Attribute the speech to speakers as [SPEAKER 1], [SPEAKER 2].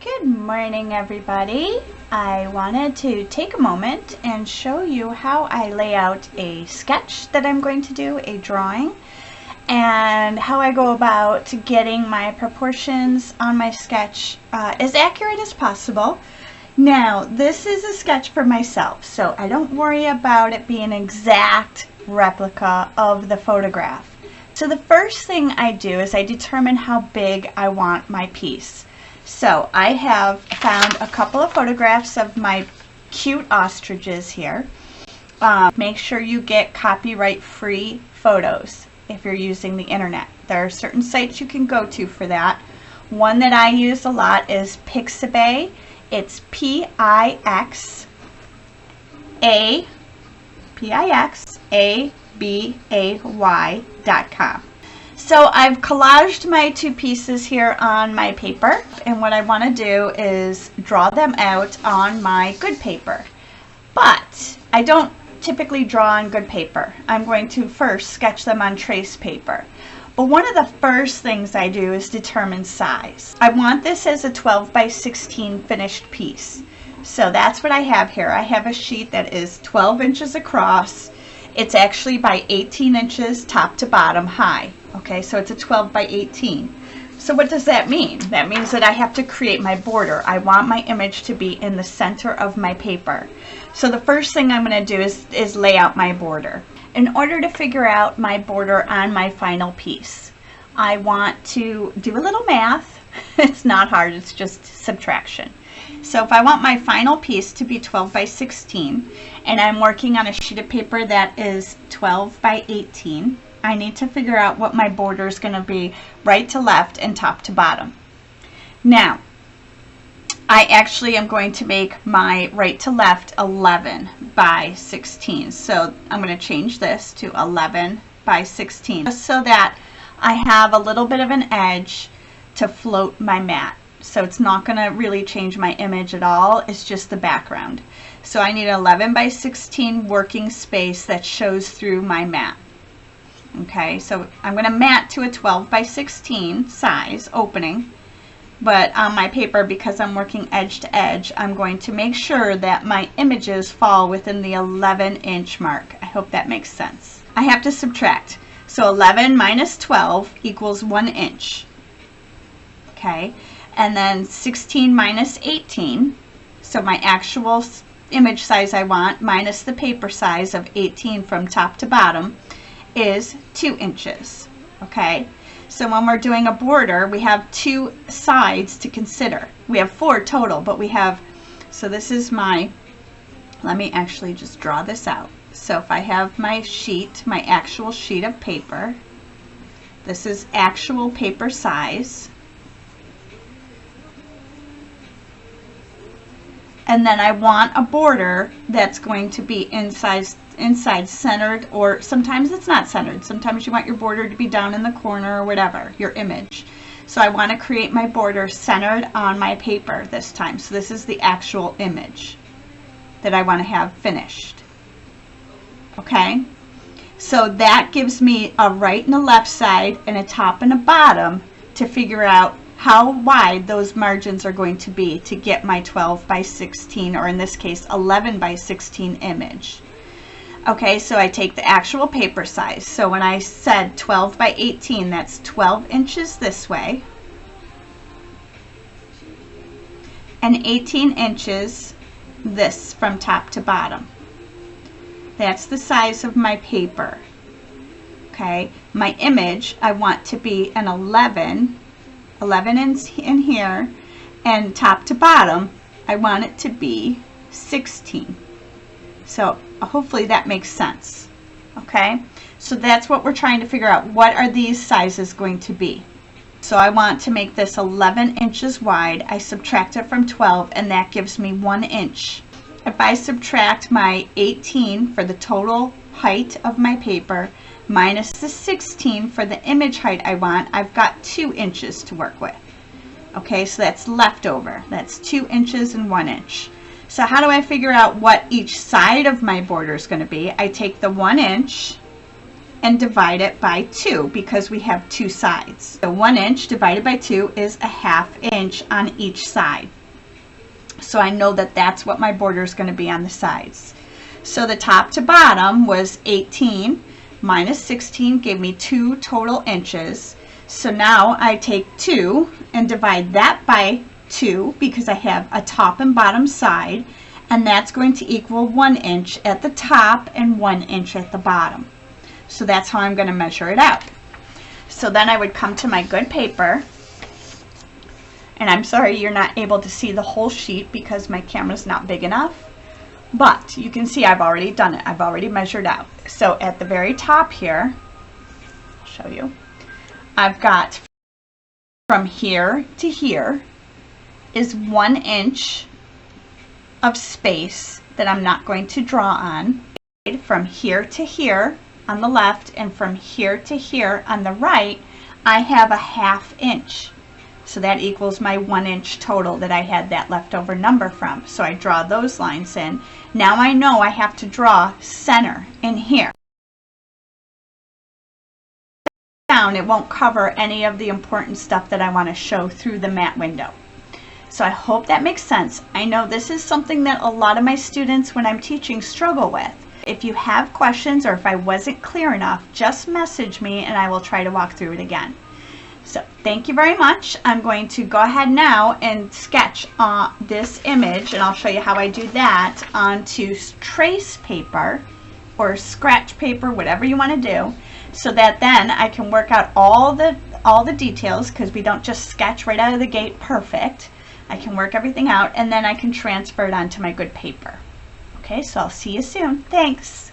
[SPEAKER 1] Good morning, everybody. I wanted to take a moment and show you how I lay out a sketch that I'm going to do, a drawing, and how I go about getting my proportions on my sketch as accurate as possible. Now, this is a sketch for myself, so I don't worry about it being an exact replica of the photograph. So the first thing I do is I determine how big I want my piece. So I have found a couple of photographs of my cute ostriches here. Make sure you get copyright-free photos if you're using the internet. There are certain sites you can go to for that. One that I use a lot is Pixabay. It's Pixabay.com. So I've collaged my two pieces here on my paper, and what I want to do is draw them out on my good paper. But I don't typically draw on good paper. I'm going to first sketch them on trace paper. But one of the first things I do is determine size. I want this as a 12 by 16 finished piece. So that's what I have here. I have a sheet that is 12 inches across. It's actually by 18 inches top to bottom high. Okay, so it's a 12 by 18. So what does that mean? That means that I have to create my border. I want my image to be in the center of my paper. So the first thing I'm going to do is lay out my border. In order to figure out my border on my final piece, I want to do a little math. It's not hard, it's just subtraction. So if I want my final piece to be 12 by 16 and I'm working on a sheet of paper that is 12 by 18, I need to figure out what my border is going to be right to left and top to bottom. Now, I actually am going to make my right to left 11 by 16. So I'm going to change this to 11 by 16 just so that I have a little bit of an edge to float my mat. So it's not going to really change my image at all. It's just the background. So I need an 11 by 16 working space that shows through my mat. Okay, so I'm going to mat to a 12 by 16 size opening. But on my paper, because I'm working edge to edge, I'm going to make sure that my images fall within the 11-inch mark. I hope that makes sense. I have to subtract. So 11 minus 12 equals 1 inch. Okay, and then 16 minus 18, so my actual image size I want minus the paper size of 18 from top to bottom is 2 inches. Okay. So when we're doing a border, we have 2 sides to consider. We have 4 total, but we have, so this is my, let me actually just draw this out. So if I have my sheet, my actual sheet of paper, this is actual paper size. And then I want a border that's going to be inside centered, or sometimes it's not centered. Sometimes you want your border to be down in the corner or whatever, your image. So I want to create my border centered on my paper this time. So this is the actual image that I want to have finished. Okay? So that gives me a right and a left side and a top and a bottom to figure out how wide those margins are going to be to get my 12 by 16, or in this case 11 by 16 image. Okay, so I take the actual paper size. So when I said 12 by 18, that's 12 inches this way and 18 inches this from top to bottom. That's the size of my paper. Okay, my image I want to be an 11 in here, and top to bottom I want it to be 16. So hopefully that makes sense. Okay, so that's what we're trying to figure out. What are these sizes going to be? So I want to make this 11 inches wide. I subtract it from 12 and that gives me 1 inch. If I subtract my 18 for the total height of my paper minus the 16 for the image height I want, I've got 2 inches to work with. Okay, so that's leftover. That's 2 inches and 1 inch. So how do I figure out what each side of my border is going to be? I take the 1 inch and divide it by 2 because we have 2 sides. So 1 inch divided by 2 is a 1/2 inch on each side. So I know that that's what my border is going to be on the sides. So the top to bottom was 18 minus 16 gave me 2 total inches. So now I take 2 and divide that by 2 because I have a top and bottom side, and that's going to equal 1 inch at the top and 1 inch at the bottom. So that's how I'm going to measure it out. So then I would come to my good paper, and I'm sorry you're not able to see the whole sheet because my camera's not big enough, but you can see I've already done it. I've already measured out. So at the very top here, I'll show you, I've got from here to here is 1 inch of space that I'm not going to draw on. From here to here on the left and from here to here on the right, I have a 1/2 inch. So that equals my 1 inch total that I had that leftover number from. So I draw those lines in. Now I know I have to draw center in here. Down, it won't cover any of the important stuff that I want to show through the mat window. So I hope that makes sense. I know this is something that a lot of my students when I'm teaching struggle with. If you have questions or if I wasn't clear enough, just message me and I will try to walk through it again. So thank you very much. I'm going to go ahead now and sketch this image, and I'll show you how I do that onto trace paper or scratch paper, whatever you want to do, so that then I can work out all the details, because we don't just sketch right out of the gate perfect. I can work everything out and then I can transfer it onto my good paper. Okay, so I'll see you soon. Thanks.